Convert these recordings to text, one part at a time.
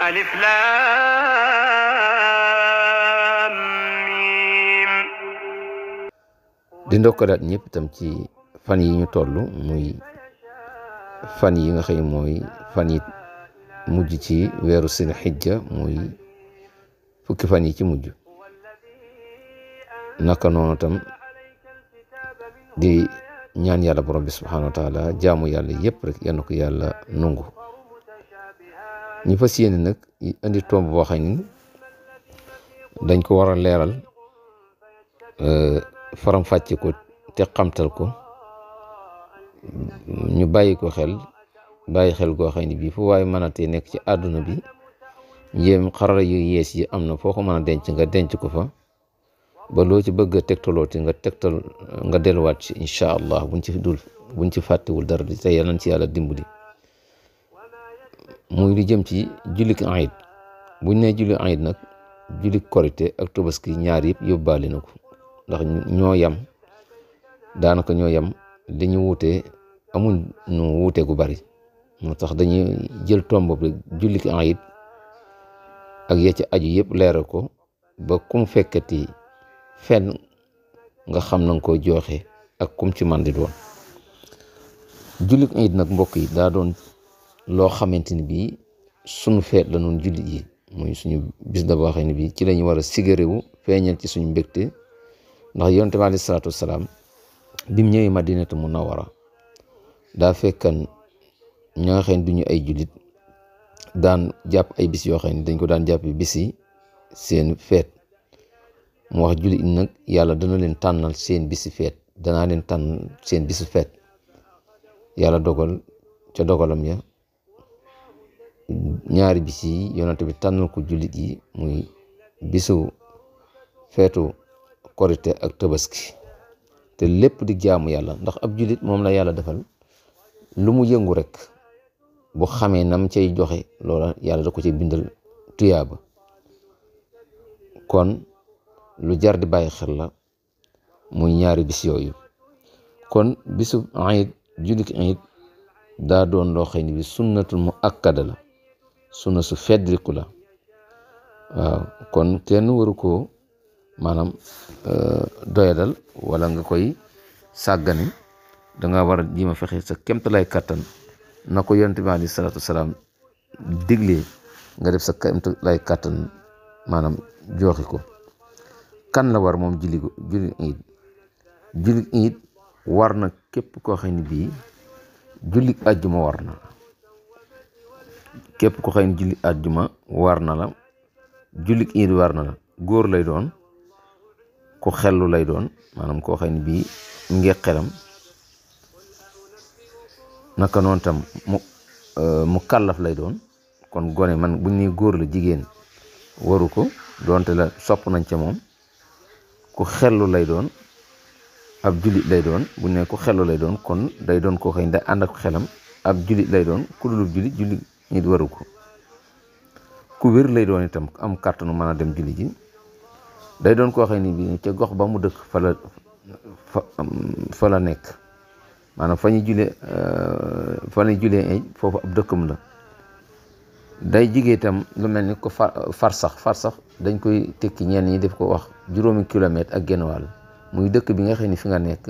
alif lam mim. di ndokkalaat ñëpp itam ci fan yi ñu toll muy fan yi nga xëy mooy fan yi mujj ci weeru sil xijja muy fukki fan yi ci mujj. naka noonu tam di ñaan yàlla borom bi subhanahu wa taala jaamu yàlla yëpp rek yal na ko yàlla nungu. ñu fas yéene nag indi tomb boo xam ni dañ ko war a leeral faram fàcce ko te xamtal ko ñu bàyyi xel goo xam ne bii fu waaye mën a te nekk ci àdduna bi yéem xarala yu yees yi am na foo ko mën a denc nga denc ko fa ba loo ci bëgg a tegtalooti nga delluwaat ci incha allah buñ ci fàttewul dara di te yal nañ ci yàlla dimbali. muy lu jëm ci jullik ayid buñ ne julli ayid nag jullik korite ak tabaski ñaar yëpp yóbbaale na ko ndax ñoo yam daanaka ñoo yam li ñu wuute amuñ nu wuute gu bari moo tax dañuy jël tomb bi jullik ayid ak ya ci aju yëpp leeral ko ba kum fekkati fenn nga xam na nga ko joxe ak kum ci man di doon. jullik ayid nag mbokk yi daa doon loo xamante ni bii suñu feet la noonu jullit yi muy suñu bis da boo xam ne bii ci lañu war a sigarewu feeñal ci suñu mbégte ndax yonent bi alayhi salaatu wasalaam bim ñëwee madinatu munawwara daa fekkan ña nga xam ne duñu ay jullit daan jàpp ay bis yoo xam ne dañ ko daan jàpp bis yi seen feet mu wax jullit yi nag yàlla dana leen tànnal seen bisi feet danaa leen tànn seen bisu feet yàlla dogal ca dogalam ya ñaari bis yi yonent bi tànnal ko jullit yi muy bisu feetu korite ak tabaski te lépp di jaamu yàlla ndax ab jullit moom la yàlla defal lu mu yëngu rek bu xamee nam cay joxe loola yàlla da ko ci bindal tuyaaba kon lu jar di bàyyi xel la muy ñaari bis yooyu. kon bisu ayid jullit ayid daa doon loo xam ne bi sunnatul mu akkada la sunna su feddliku la waaw kon kenn waru ko maanaam doyadal wala nga koy sàggane danga war a jima fexe sa kemtalay kàttan na ko yonent bi alayhi salaatu wasalaam diglee nga def sa kemtalay kàttan maanaam joxe ko. kan la war moom julli iid war na képp koo xam ne bii julli àjjuma war na képp ko xëy na julli àjjuma war na la julli iid war na la góor lay doon ku xellu lay doon maanaam koo xëy na bii nge xelam naka noonu tam mu kàllaf lay doon kon gone man buñ ne góor la jigéen waru ko doonte la sopp nañ ca moom ku xellu lay doon ab jullit lay doon bu ne ku xellu lay doon kon day doon koo xëy day ànd ak xelam ab jullit lay doon ku dulub jullit nit waru ko ku wér lay doon itam am kàttanu mën a dem julli ji day doon koo xëy ni bi ca gox ba mu dëkk fa la nekk maanaam fa ñuy julee foofu ab dëkkam la. day jigee itam lu mel ni ko farsax dañ koy tekki ñenn ñi def ko wax 5 kilomètre ak genn wàll muy dëkk bi nga xam ni fi nga nekk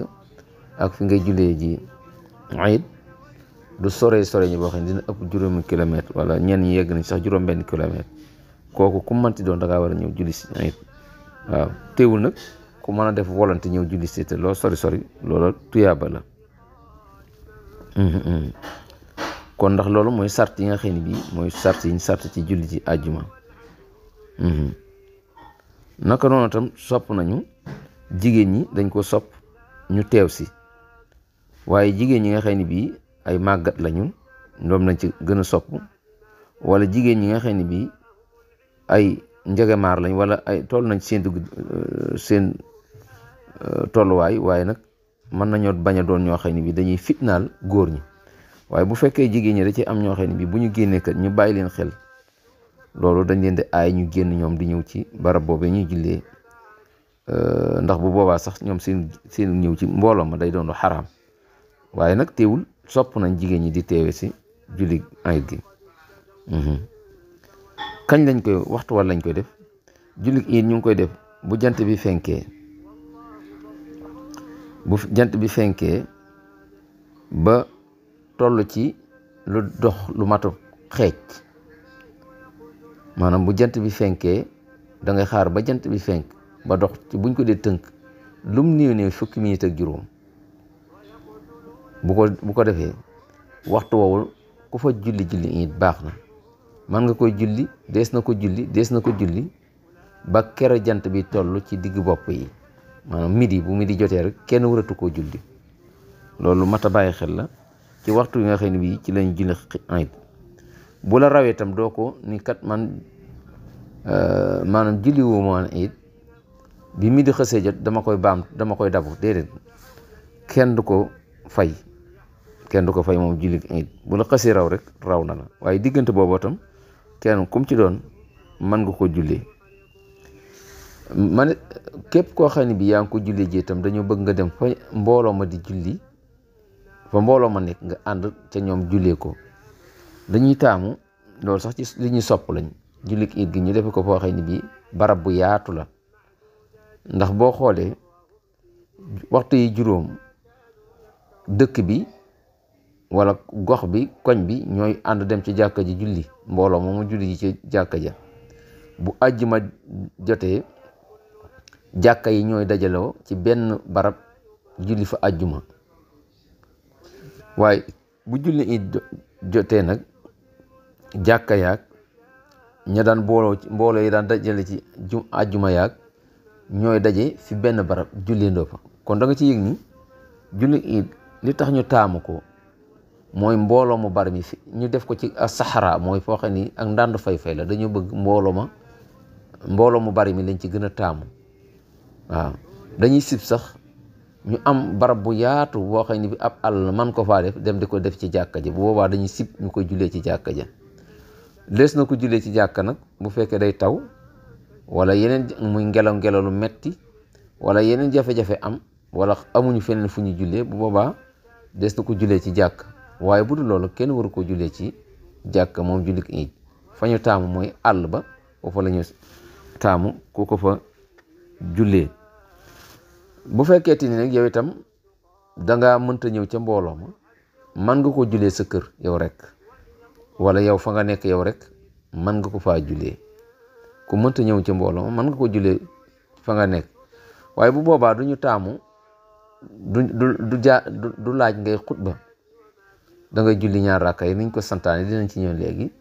ak fi ngay julee ji ayid du sore ñi boo xam ne dina ëpp 5 kilomètre wala ñenn ñi yegg nañ sax 1 kilomètre kooku ku mënti doon da ngaa war a ñëw julli si ayid waaw teewul nag ku mën a def volonté ñëw julli si te loo sori loola tuyaaba la. kon ndax loolu mooy sart yi nga xam ne bii mooy sart yi ñu sart ci julli ci àjjuma. naka noonu tam sopp nañu jigéen ñi dañ ko sopp ñu teew si waaye jigéen ñi nga xam ne bii ay màggat lañu ñoom lañ ci gën a sopp wala jigéen ñi nga xam ne bii ay njegemaar lañ wala ay toll nañ seen tolluwaay waaye nag mën nañoo bañ a doon ñoo xam ne bii dañuy fitnaal góor ñi. waaye bu fekkee jigéen ñi da ci am ñoo xam ne bi bu ñu génnee kat ñu bàyyi leen xel loolu dañ leen di aay ñu génn ñoom di ñëw ci barab boobee ñuy jullee ndax bu boobaa sax ñoom seen ñëw ci mbooloo ma day doon lu xaraam waaye nag teewul sopp nañ jigéen ñi di teewe si julli ayit gi kañ lañ koy waxtu wala lañ koy def jullik iid ñu ngi koy def bu jant bi fenkee ba toll ci lu dox lu matu xeej, maanaam bu jant bi fenkee da ngay xaar ba jant bi fenk ba dox ci buñ ko dee tënk lum néew fukki minute ak juróom. bu ko defee waxtu woowu ku fa julli iid baax na. man nga koy julli dees na ko julli ba kera jant bi toll ci digg bopp yi, maanaam bu midi jotee rek kenn waratu koo julli. loolu mat a bàyyi xel la ci waxtu yi nga xam ne bii ci lañ julli iid. bu la rawee itam doo ko ni kat man maanaam julli woo ma iid bi midi xësee jot dama koy dabu. déedéet, kenn du ko fay moom julli iid. bu la xësee raw rek raw na la, waaye diggante boobu itam kenn kum ci doon mën nga ko jullee. man képp koo xam ne bi yaa ngi ko jullee ji itam dañoo bëgg nga dem fa mbooloo ma di julli, fa mbooloo ma nekk nga ànd ca ñoom jullee ko. dañuy taamu loolu sax ci li ñuy sopp lañ, jullik iid gi ñu defe ko foo xam ne bi barab bu yaatu la. ndax boo xoolee waxtu yi juróom dëkk bi wala gox bi koñ bi ñooy ànd dem ci jàkka ji julli, mbooloo moomu julli ji ci jàkka ja. bu àjjuma jotee jàkka yi ñooy dajaloo ci benn barab julli fa àjjuma. waaye bu julli iid jotee nag jàkka yaag ña daan mbooloo yi daan dajale ci àjjuma yaag ñooy daje fi benn barab julleendoo fa. kon da nga ci yëg ni julli iid li tax ñu taamu ko mooy mbooloo mu bari mi fi ñu def ko ci saxara, mooy foo xam ni ak ndànd fay la. dañoo bëgg mbooloo mu bari mi lañ ci gën a taamu. waaw dañuy sib sax ñu am barab bu yaatu boo xam ne bi ab àll man ko faa dem di ko def ci jàkka ja. bu boobaa dañuy sib ñu koy jullee ci jàkka ja. lees na ko jullee ci jàkka nag bu fekkee day taw wala yeneen muy ngelaw lu metti wala yeneen jafe-jafe am wala amuñu feneen fu ñu jullee, bu boobaa des na ko jullee ci jàkk. waaye bu dul loolu kenn waru ko jullee ci jàkk moom jullik iid. fa ñu taamu mooy àll ba, foofu la ñu taamu ku ko fa jullee. bu fekkee ni nag yow itam dangaa mënta ñëw ca mbooloo ma, man nga ko jullee sa kër yow rek, wala yow fa nga nekk yow rek man nga ko faa jullee. ku mënta ñëw ca mbooloo ma man nga ko jullee fa nga nekk. waaye bu boobaa du ñu taamu du laaj ngay xutba, da ngay julli ñaar rakka yi niñ ko santaane, dinañ ci ñëw léegi.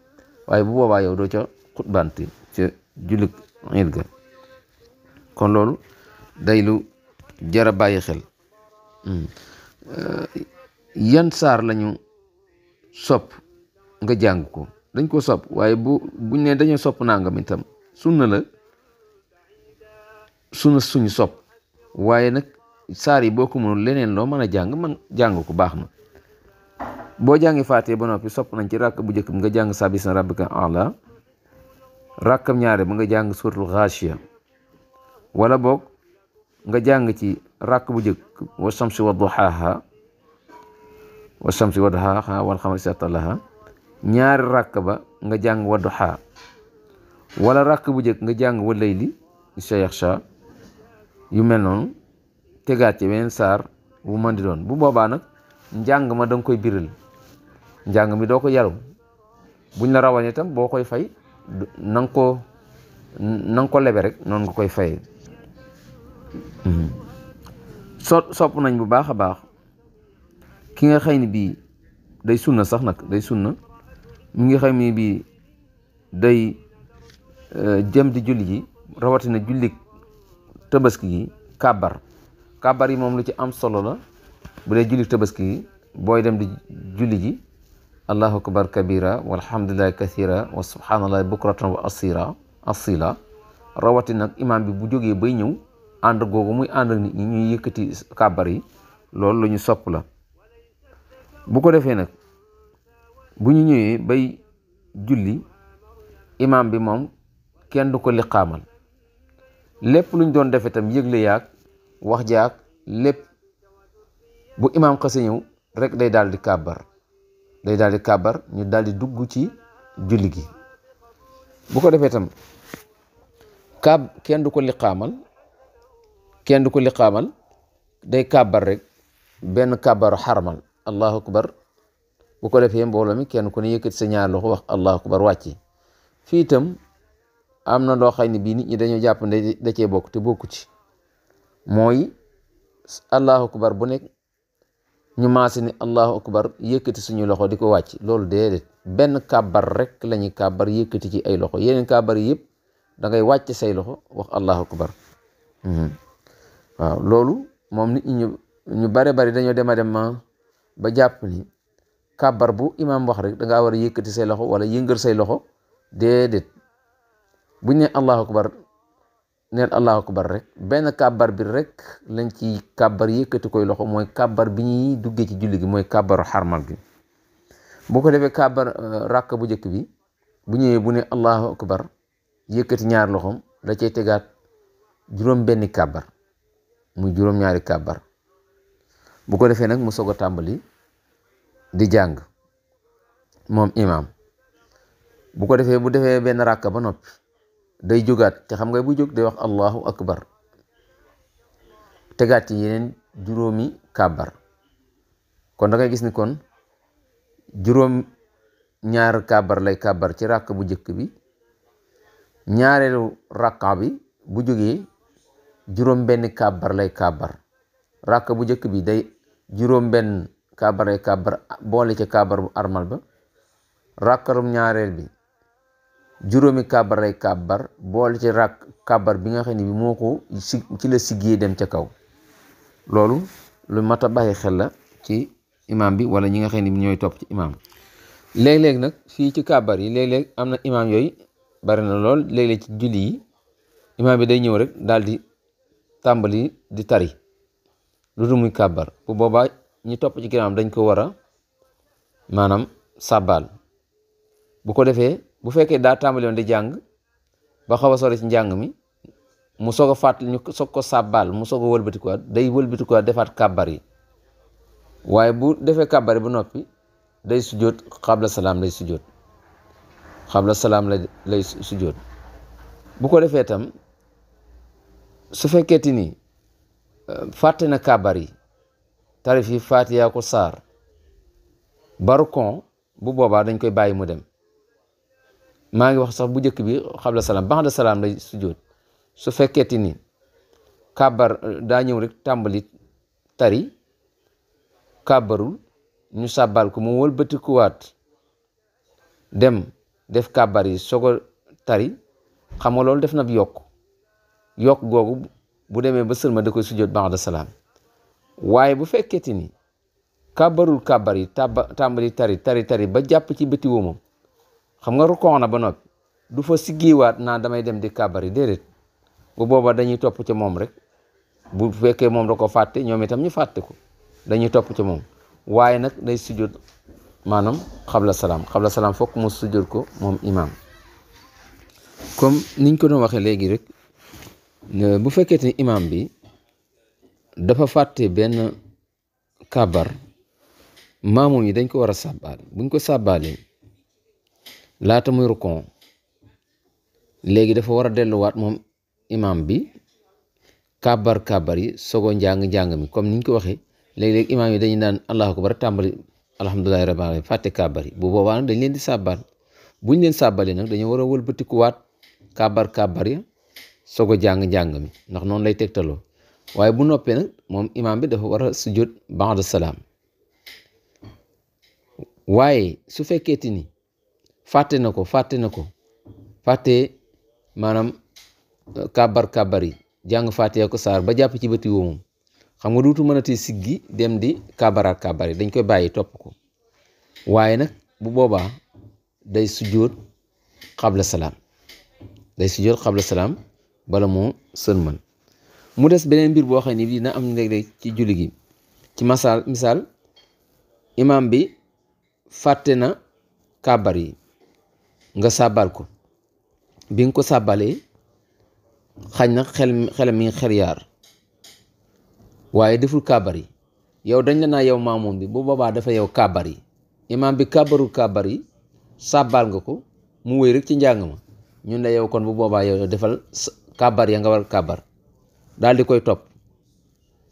waaye bu boobaa yow doo ca xutbanti ca jullit iid ga. kon loolu day lu jara bàyyi xel. yan saar lañu sopp nga jàng ko, dañ ko sopp. waaye buñ ne dañoo sopp nangam itam sunna suñu sopp. waaye nag saar yi boo ko mënul leneen loo mën a jàng man jàng ko baax na. boo jàngi faatee ba noppi sopp nañ ci ràkk bu njëkk bi nga jàng sabisna rabbika ala, ràkkam ñaare ba nga jàng suratul Gaashiya, wala boog nga jàng ci ràkk bu njëkk wa shamsi wa duhaaha wal qamari izaa talaaha, ñaari ràkk ba nga jàng wa duhaa, wala ràkk bu njëkk nga jàng wa layli izaa yaxshaa, yu mel noonu tegaat ci beneen saar bu mën di doon. bu boobaa nag njàng ma da nga koy biral, njàng mi doo ko yaru. buñ la rawane itam boo koy fay na nga ko lebe rek noonu nga koy fayee. sopp nañ bu baax a baax ki nga xëy ni bii day sunna sax nag, day sunna mi nga xam ni bii day jëm di julli ji, rawatina julli tabaski gi, kàbbar yi moom lu ci am solo la. bu dee julli tabaski gi booy dem di julli ji allahu akbar kabira walhamdulillahi kathira wa subhanallahi bukratan wa asila, rawatina nag imaam bi bu jógee bay ñëw ànd googu muy ànd ak nit ñi ñuy yëkkati kàbbar yi, loolu la ñu sopp la. bu ko defee nag bu ñu ñëwee bay julli, imaam bi moom kenn du ko liqaamal. lépp luñ doon defe tam yëgle yaag wax jaag lépp bu imaam xase ñëw rek day daal di kàbbar ñu daal di dugg ci julli gi. bu ko defee tam kenn du ko liqaamal day kàbbar rek benn kàbbaru xarmal allahu akbar. bu ko defee mbooloo mi kenn ku ne yëkkati sa ñaar loxo wax allahu akbar wàcce. fii itam am na loo xam ne bii nit ñi dañoo jàpp ne da cee bokk te bokku ci, mooy allahu akbar bu nekk ñu maase ni allahu akbar yëkkati suñu loxo di ko wàcc. loolu déedéet, benn kàbbar rek la ñuy kàbbar yëkkati ci ay loxo. yeneen kàbbar yëpp da ngay wàcc say loxo wax allahu akbar. waaw loolu moom nit ñi ñu bare bari dañoo dem ba jàpp ni kàbbar bu imaam wax rek da ngaa war a yëkkati say loxo wala yëngal say loxo. déedéet, buñ ne allahu akbar neen allahu akbar rek benn kàbbar bi rek lañ ci kàbbar yëkkati koy loxo, mooy kàbbar bi ñuy duggee ci julli gi, mooy kàbbaru xarmal bi. bu ko defee kàbbar ràkk bu njëkk bi bu ñëwee bu ne allahu akbar yëkkati ñaar loxoom da cay tegaat juróom benni kàbbar, muy juróom ñaari kàbbar. bu ko defee nag mu soog a tàmbali di jàng moom imaam. bu ko defee bu defee benn ràkk ba noppi day jógaat te xam nga bu jóg day wax allahu akbar tegaat ci yeneen juróomi kàbbar. kon da ngay gis ni kon juróom ñaar kàbbar lay kàbbar ci ràkk bu njëkk bi. ñaareelu ràkka bi bu jógee juróom benn kàbbar lay kàbbar. ràkk bu njëkk bi day juróom benn kàbbar lay kàbbar boole ci kàbbar bu armal ba. ràkkarum ñaareel bi juróomi kàbbar lay kàbbar boole ci kàbbar bi nga xam ne bi moo ko ci la siggee dem ca kaw. loolu lu mat a bàyyi xel la ci imaam bi wala ñi nga xam ne bi ñooy topp ci imaam. léeg-léeg nag fii ci kàbbar yi léeg-léeg am na imaam yooyu bari na lool. léeg-léeg ci julli yi imaam bi day ñëw rek daal di tàmbali di tari lu dul muy kàbbar. bu boobaa ñi topp ci ginnaawam dañ ko war a maanaam sàbbaal. bu ko defee bu fekkee daa tàmbali woon di jàng ba xaw a sori ci njàng mi mu soog a fàttali ñu soog ko sàbbaal mu soog a wëlbatikuwaat day wëlbatikuwaat defaat kàbbar yi. waaye bu defee kàbbar yi ba noppi day sujjóot xabla salaam lay sujjóot bu ko defee tam su fekkeeti ni fàtte na kàbbar yi tarif yi faatiya ko saar barukon bu boobaa dañ koy bàyyi mu dem. maa ngi wax sax bu njëkk bi xabla salaam ba'da salaam lay sujjóot. su fekkeeti ni kàbbar daa ñëw rek tàmbali tari kàbbarul ñu sàbbal ko mu wëlbatikuwaat dem def kàbbar yi soog a tari, xam nga loolu def na bi yokk googu bu demee ba sëlma da koy sujjóot ba'da salaam. waaye bu fekkeeti ni kàbbarul kàbbar yi tàmbali tari ba jàpp ci bëti woomam, xam nga rukkoo na ba noppi du fa siggiwaat naa damay dem di kàbbar yi déedéet. bu booba dañuy topp ca moom rek. bu fekkee moom da ko fàtte ñoom itam ñu fàtte ko dañuy topp ca moom. waaye nag day sujjóot maanaam xabla salaam fokk mu sujjóot ko moom imaam. comme niñ ko doon waxee léegi rek bu fekkee ni imaam bi dafa fàtte benn kàbbar maamum yi dañ ko war a sàbbaal. buñ ko sàbbaalee laata muy rukon léegi dafa war a delluwaat moom imaam bi kàbbar yi sogo njàng mi comme niñ ko waxee léegi-léegi imaam yi dañuy naan allahu akbar tàmbali alhamdulillahi rabbil alamin fàtte kàbbar yi. bu boobaa nag dañ leen di sàbbaal. buñ leen sàbbalee nag dañu war a wëlbatikuwaat kàbbar ya sogo njàng mi ndax noonu lay tegtaloo. waaye bu noppee nag moom imaam bi dafa war a sujjóot ba'da salaam. waaye su fekkeeti ni fàtte na ko maanaam kàbbar yi jàng fàtte ko saar ba jàpp ci bëti woomum, xam nga duutu mënati siggi dem di kàbbaraat kàbbar yi dañ koy bàyyi topp ko. waaye nag bu boobaa day sujjóot xabla salaam bala moo sëlmal. mu des beneen mbir boo xam ne dina am léeg-léeg ci julli gi. ci misaal imaam bi fàtte na kàbbar yi nga sàbbal ko. bi nga ko sàbbalee xañ na xelam mi ngi xel yaar waaye deful kàbbar yi. yow dañ la naa yow maamoom bi bu boobaa dafa yow kàbbar yi. imaam bi kàbbarul kàbbar yi sàbbal nga ko mu wéy rek ci njàng ma. ñun la yow kon bu boobaa yow defal kàbbar ya nga war kàbbar daal di koy topp.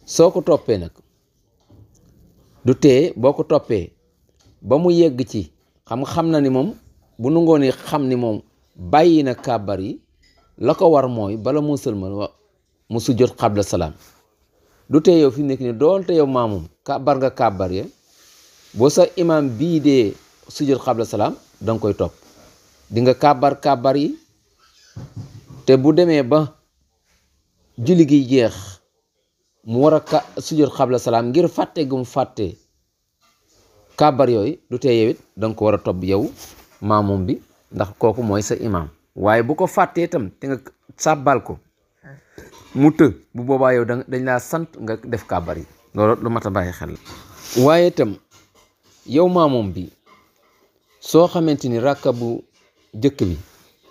soo ko toppee nag du tee boo ko toppee ba mu yegg ci xam na ni moom bu nangoo ni xam ni moom bàyyi na kàbbar yi la ko war mooy bala mu sëlmal mu sujjóot xabla salaam. du tee yow fi nekk ni doonte yow maamum kàbbar nga kàbbar ya boo sa imaam bii dee sujjóot xabla salaam danga koy topp di nga kàbbar yi te bu demee ba julli gi jeex mu war a sujjóot xabla salaam ngir fàtte gu mu fàtte kàbbar yooyu du tee yow it danga ko war a topp yow maamum bi ndax kooku mooy sa imaam. waaye bu ko fàttee itam te nga sàbbal ko mu të bu boobaa yow dañ laa sant nga def kàbbar yi loolu lu mat a bàyyi xel la. waaye itam yow maamum bi soo xamante ni ràkka bu jëkk bi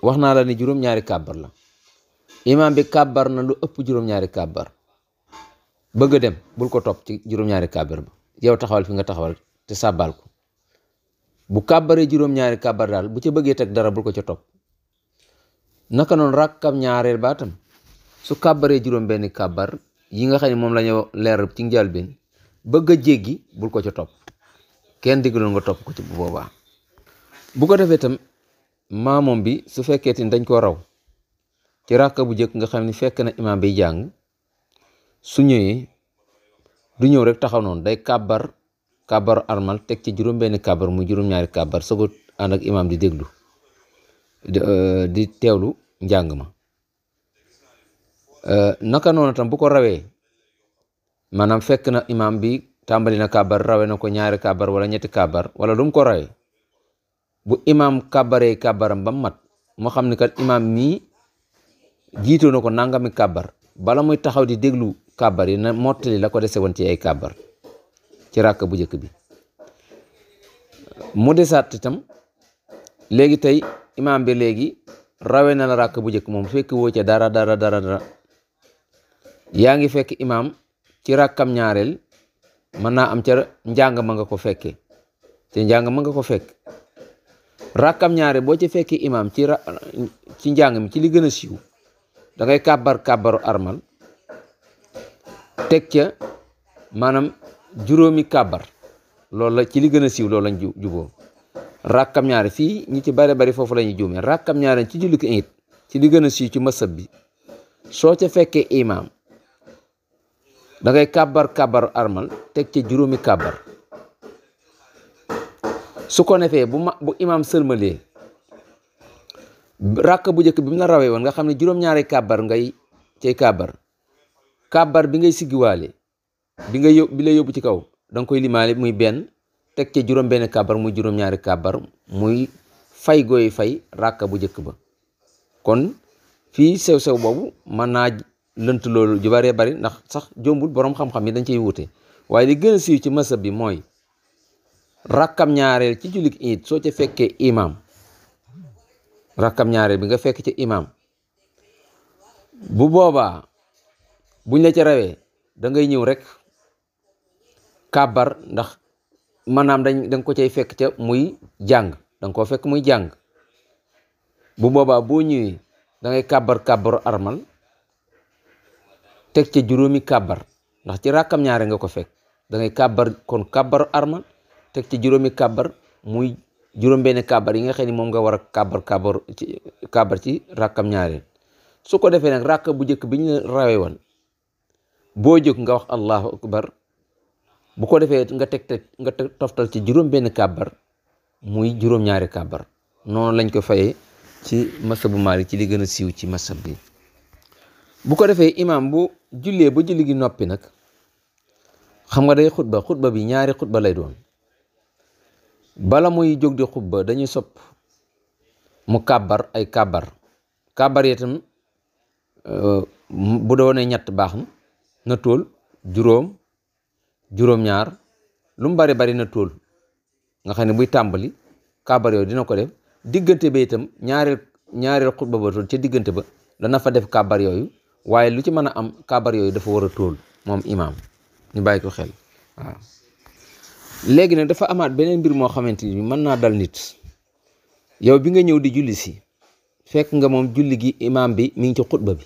wax naa la ni juróom-ñaari kàbbar la imaam bi kàbbar na lu ëpp juróom-ñaari kàbbar bëgg a dem bul ko topp ci juróom-ñaari kàbbar ba yow taxawal fi nga taxawal te sàbbal ko bu kàbbaree juróom-ñaari kàbbar daal bu ca bëggee teg dara bul ko ca topp. naka noonu ràkkam ñaareel baatam su kàbbaree juróom benn kàbbar yi nga xam ne moom la ñu leer ci njëlbéen bëgg a jéggi bul ko ca topp kenn digaloon nga topp ko ci bu boobaa. bu ko defee tam maamoom bi su fekkee ni dañ ko raw ci ràkka bu jëkk nga xam ni fekk na imaam bi jàng su ñëwee du ñëw rek taxaw noonu day kàbbar armal teg ci juróom benn kàbbar muy juróom-ñaari kàbbar soo ko ànd ak imaam di déglu di teewlu njàng ma. naka noonu tam bu ko rawee maanaam fekk na imaam bi tàmbali na kàbbar rawee na ko ñaari kàbbar wala ñetti kàbbar wala lu mu ko rawee bu imaam kàbbaree kàbbaram ba mu mat moo xam ne kat imaam mii jiitoo na ko nangami kàbbar bala muy taxaw di déglu kàbbar yi na mottali la ko dese woon ci ay kàbbar ci ràkk bu njëkk bi. mu desaat itam léegi tey imaam bi léegi rawee na la ràkk bu njëkk moom fekk woo ca dara yaa ngi fekk imaam ci ràkkam ñaareel mën naa am ca njàng ma nga ko fekkee te njàng ma nga ko fekk ràkkam ñaareel boo ca fekkee imaam ci njàng mi ci li gën a siiw da ngay kàbbaru armal teg ca maanaam juróomi kàbbar loolu la ci li gën a siiw loolu lañ juboo ràkkam ñaare fii ñi ci bari foofu la ñuy juumee ràkkam ñaare ci julli ko it ci li gën a siiw ci masab bi soo ca fekkee imaam da ngay kàbbaru armal teg ca juróomi kàbbar su ko defee bu imaam sëlmalee ràkk bu njëkk bi mu la rawee woon nga xam ne juróom-ñaari kàbbar ngay cay kàbbar bi ngay siggiwaale bi la yóbbu ci kaw danga koy limaale muy benn teg ca juróom benn kàbbar muy juróom-ñaari kàbbar muy fay gooy fay ràkk bu njëkk ba. kon fii sew-sew boobu mën naa lënt loolu ju baree bari ndax sax jombul boroom xam-xam yi dañ ciy wute waaye li gën a siiw ci masab bi mooy ràkkam ñaareel ci jullit iid soo ca fekkee imaam ràkkam ñaareel bi nga fekk ci imaam bu boobaa buñ la ca rawee da ngay ñëw rek kàbbar ndax maanaam danga ko cay fekk ca muy jàng danga koo fekk muy jàng bu boobaa boo ñëwee da ngay kàbbaru armal teg ca juróomi kàbbar ndax ci ràkkam ñaare nga ko fekk da ngay kàbbaru armal teg ca juróomi kàbbar muy juróom benn kàbbar yi nga xam ne moom nga war a kàbbar ci ràkkam ñaare. su ko defee nag ràkk bu njëkk bi ñu rawee woon boo jóg nga wax allahu akbar bu ko defee nga toftal ci juróom benn kàbbar muy juróom-ñaari kàbbar noonu lañ ko fayee ci masab bu Maalik ci li gën a siiw ci masab bi. bu ko defee imaam bu jullee ba julli gi noppi nag xam nga day xutba bi ñaari xutba lay doon bala muy jóg di xutba dañuy sopp mu kàbbar ay kàbbar yi itam bu doonee ñett baax na tóol juróom-ñaar lu mu bari na tóol nga xam ne buy tàmbali kàbbar yooyu dina ko def diggante ba itam ñaareel xutba ba tool ca diggante ba dana fa def kàbbar yooyu waaye lu ci mën a am kàbbar yooyu dafa war a tóol moom imaam ñu bàyyi ko xel waaw. léegi nag dafa amaat beneen mbir moo xamante ni mën naa dal nit yow bi nga ñëw di julli si fekk nga moom julli gi imaam bi mi ngi ci xutba bi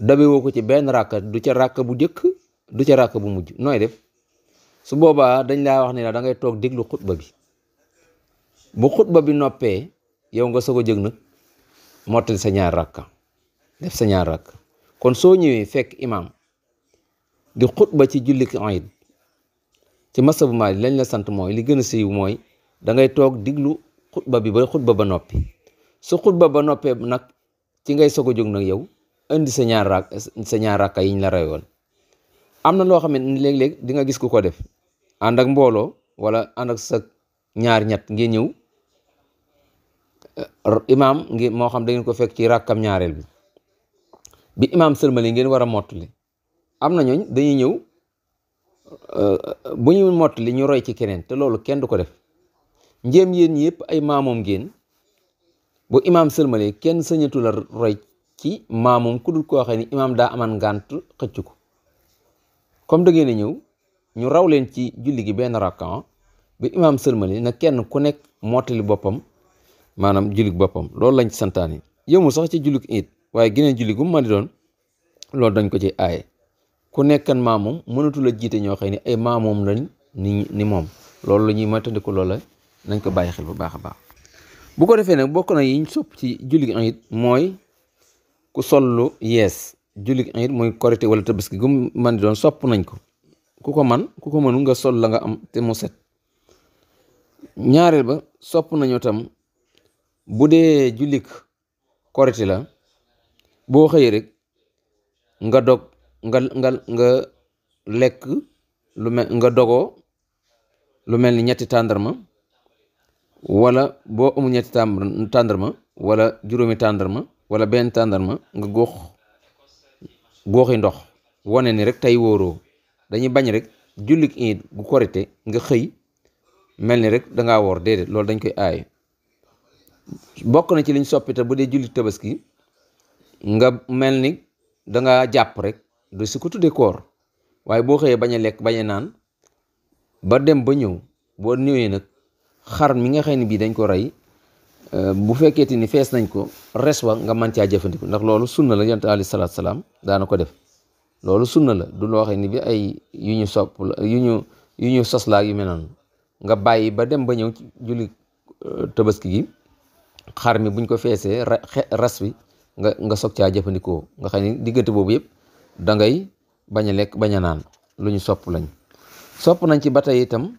dabe woo ko ci benn ràkka du ca ràkka bu jëkk du ca ràkka bu mujj nooy def su boobaa dañ laa wax ne la da ngay toog déglu xutba bi bu xutba bi noppee yow nga soog a jóg nag mottali sa ñaar ràkka def sa ñaar ràkka kon soo ñëwee fekk imaam di xutba ci jullik iid ci masabu Maalik lañ la sant mooy li gën a siiw mooy da ngay toog diglu xutba bi ba xutba ba noppi su xutba ba noppee nag ci ngay soog a jóg nag yow indi sa ñaar ràkka yiñ la reyoon. am na loo xam ne léeg-léeg di nga gis ku ko def ànd ak mbooloo wala ànd ak sa ñaar ñett ngeen ñëw imaam ngeen moo xam da ngeen ko fekk ci ràkkam ñaareel bi imaam sëlmali ngeen war a mottali am na ñooñ dañuy ñëw bu ñu mottali ñu roy ci keneen te loolu kenn du ko def njéem yéen yëpp ay maamoom ngeen bu imaam sëlmali kenn sañatu la roy ci maamoom ku dul koo xam ne imaam daa aman ngànt xëcc ko comme da ngeen a ñëw ñu raw leen ci julli gi benn rakkan bi imaam sëlmali na kenn ku nekk mottali boppam maanaam julli boppam loolu lañ ci santaane yëmul sax ci julli it waaye geneen julli gu mu mën di doon loolu dañ ko ci aaye ku nekkan maamoom mënatu la jiite ñoo xam ne ay maamoom lañ ni moom loolu la ñuy moytandiku loolu la nañ ko bàyyi xel bu baax a baax bu ko defee nag bokk na yiñ sopp ci julli it mooy ku sollu yees julli it mooy korité wala tabaski gu mu mën di doon sopp nañ ko ku ko mënu nga sol la nga am te mu set ñaareel ba sopp nañu tam bu dee jullik korité la boo xëyee rek nga dog nga lekk nga dogoo lu mel ni ñetti tàndarma wala boo amul ñetti tàndarma wala juróomi tàndarma wala benn tàndarma nga góoxi ndox wane ni rek tey wóoroo dañuy bañ rek jullik iid gu korité nga xëy mel ni rek dangaa woor déedéet loolu dañ koy aaye bokk na ci liñ soppite bu dee jullik tabaski nga mel ni dangaa jàpp rek du si ko tuddee koor waaye boo xëyee bañ a lekk bañ a naan ba dem ba ñëw boo ñëwee nag xar mi nga xam ne bii dañ ko rey bu fekkeeti ni fees nañ ko res wa nga mën caa jëfandiku ndax loolu sunna la yonent alayhi salaatu salaam daana ko def loolu sunna la du loo xam ne bi ay yu ñu sopp la yu ñu sos laa yu mel noonu nga bàyyi ba dem ba ñëw ci julli tabaski gi xar mi buñ ko feesee res wi nga soog caa jëfandikoo nga xam ne diggante boobu yëpp da ngay bañ a lekk bañ a naan lu ñu sopp nañ ci ba tey itam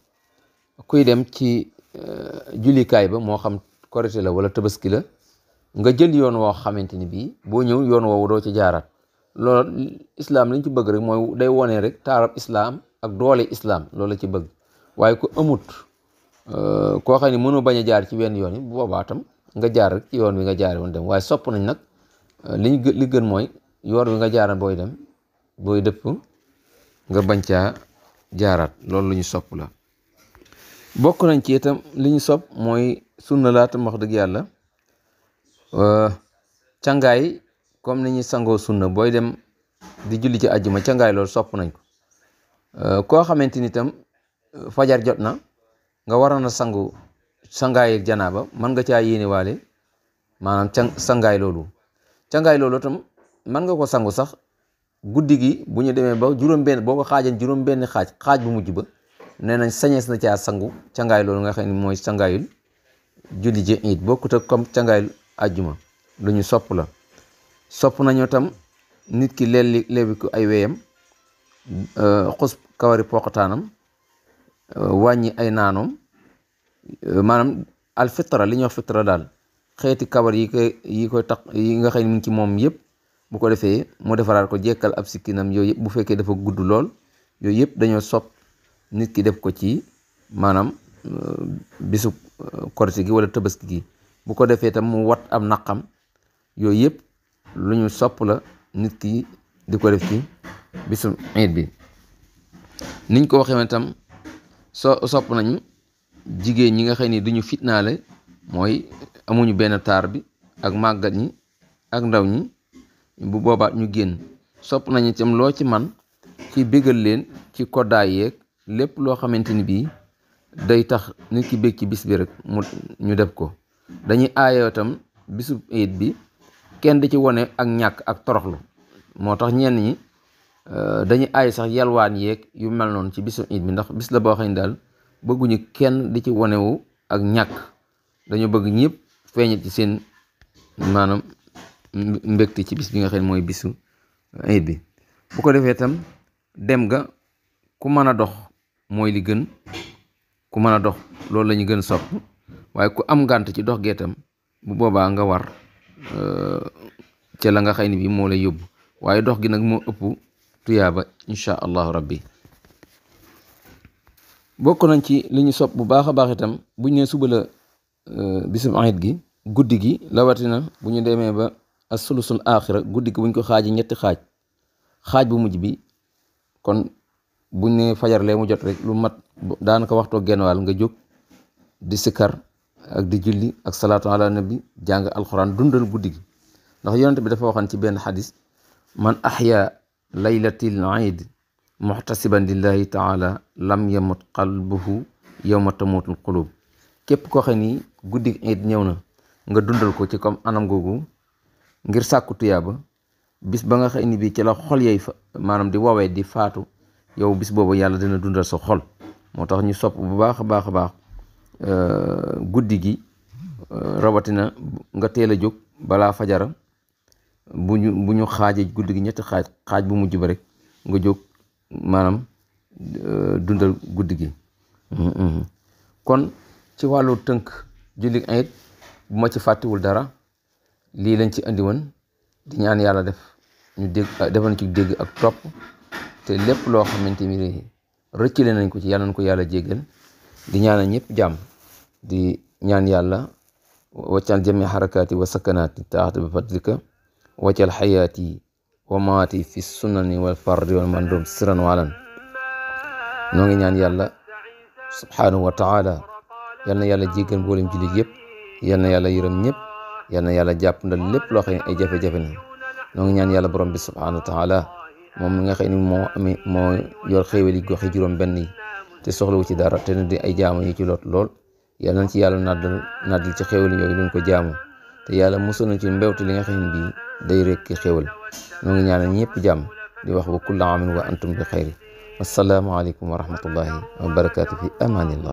kuy dem ci jullikaay ba moo xam korité la wala tabaski la nga jël yoon woo xamante ni bii boo ñëw yoon woowu doo ci jaaraat loolu islaam liñ ci bëgg rek mooy day wone rek taarab islaam ak doole islaam loolu la ci bëgg waaye ku amut koo xam ne mënoo bañ a jaar ci wenn yoon yi bu boobaa tam nga jaar rek ci yoon wi nga jaare woon dem waaye sopp nañ nag li gën mooy yoon wi nga jaara booy dem booy dëpp nga bañ caa jaaraat loolu lu ñu sopp la bokk nañ ci itam li ñu sopp mooy sunna laa tam wax dëgg yàlla cangaay comme ni ñuy sangoo sunna booy dem di julli ci àjjuma cangaay loolu sopp nañ ko koo xamante ni itam fajar jot na nga waroon a sangaay janaaba mën nga caa yéene waale maanaam sangaay loolu tam mën nga ko sangu sax guddi gi bu ñu demee ba juróom-benn boo ko xaajan juróom-benn xaaj bu mujj ba nee nañ sañees na caa sangu cangaay loolu nga xam ne mooy cangaayul julli ji it bokkut ak comme cangaayul àjjuma lu ñu sopp la sopp nañu tam nit ki leebi ko ay weyam xus kawari poqataanam wàññi ay naanoom maanaam al fitra li ñuy wax fitra daal xeeti kawar yi koy tax yi nga xam ne mu ngi ci moom yëpp bu ko defee mu defaraat ko jekkal ab sikkinam yooyu yëpp bu fekkee dafa gudd lool yooyu yëpp dañoo sopp nit ki def ko ci maanaam bisu korite gi wala tabaski gi bu ko defee tam mu wat am naqam yooyu yëpp lu ñu sopp la nit ki di ko def ci bisu iid bi niñ ko waxee tam sopp nañu jigéen ñi nga xam ni duñu fitnaale mooy amuñu benn taar bi ak màggat ñi ak ndaw ñi bu boobaa ñu génn sopp nañu tam loo ci man ci bégal leen ci koddaay yeeg lépp loo xamante ni bii day tax nit ki bég ci bis bi rek ñu def ko dañuy aayoo tam bisu iid bi kenn di ci wone ak ñàkk ak toroxlu moo tax ñenn ñi dañuy aay sax yalwaan yeeg yu mel noonu ci bisu iid bi ndax bis la boo xam ne daal bëgguñu kenn di ci wonewu ak ñàkk dañoo bëgg ñëpp feeñat ci seen maanaam mbégte ci bis bi nga xam ne mooy bisu iid bi. bu ko defee tam dem ga ku mën a dox mooy li gën, ku mën a dox loolu la ñu gën sopp, waaye ku am ngànt ci dox geetam bu boobaa nga war ca la nga xëy ni bi moo lay yóbbu, waaye dox gi nag moo ëpp tuyaaba insha allahu rabbi. bokk nañ ci li ñu sopp bu baax a baax itam buñ ne suba la bisum iid gi, guddi gi lawatina bu ñu demee ba as-sulusul aaxira, guddi gi buñ ko xaaji ñetti xaaj bu mujj bi, kon buñ ne fajar lee mu jot rek lu mat daanaka waxtoo genn wàll nga jóg di sikkar ak di julli ak salaatu ala nabi, jàng alxuraan, dundal guddi gi. ndax yonent bi dafa waxan ci benn xadis, man ahya laylatil iid muhtasiban lillahi taala lam yamut qalbuhu yawma tamutul qulub. képp koo xam ni guddi iid ñëw na nga dundal ko ci comme anam googu ngir sàkku tuyaaba, bis ba nga xëy ni bii ci la xol yay maanaam di woowee di faatu, yow bis boobu yàlla dina dundal sa xol. moo tax ñu sopp bu baax a baax a baax guddi gi, rawatina nga teel a jóg balaa fajara, bu ñu xaajee guddi gi ñetti xaaj bu mujj ba rek nga jóg maanaam dundal guddi gi. kon ci wàllu tënk julli iid bu ma ci fàttiwul dara lii lañ ci andi woon, di ñaan yàlla defal ci dégg ak topp, te lépp loo xamante ni rëccale nañ ko ci yàlla nañ ko yàlla jéggal. di ñaanal ñëpp jàmm, di ñaan yàlla waccal jami xarakaati wa sakanaati taxta bi fadlika, waccal xayaati wa maati fi sunani wal fardi wal mandum siran walan. noo ngi ñaan yàlla subhanahu wa taala yal na yàlla jéggal mboolem jullit yëpp, yal na yàlla yërëm ñëpp, yal na yàlla jàpp ndal lépp loo xam ne ay jafe-jafe na. noo ngi ñaan yàlla borom bi subhanahu wa taala moom mi nga xam ne moo yor xéewal yi gox yi juróom benn yi te soxlawu ci dara, te ne di ay jaamu yi ci lot lool, yal nañ ci yàlla naddal ci xéewal yooyu luñ ko jaamu, te yàlla musal nañ ci mbewte li nga xam ne bii day rekki xéewal. noo ngi ñaanal ñëpp jàmm, di wax wa kullu aamin wa antum bi xayri. assalaamu aleykum wa rahmatullahi wa barakaatu, fi amaanillah.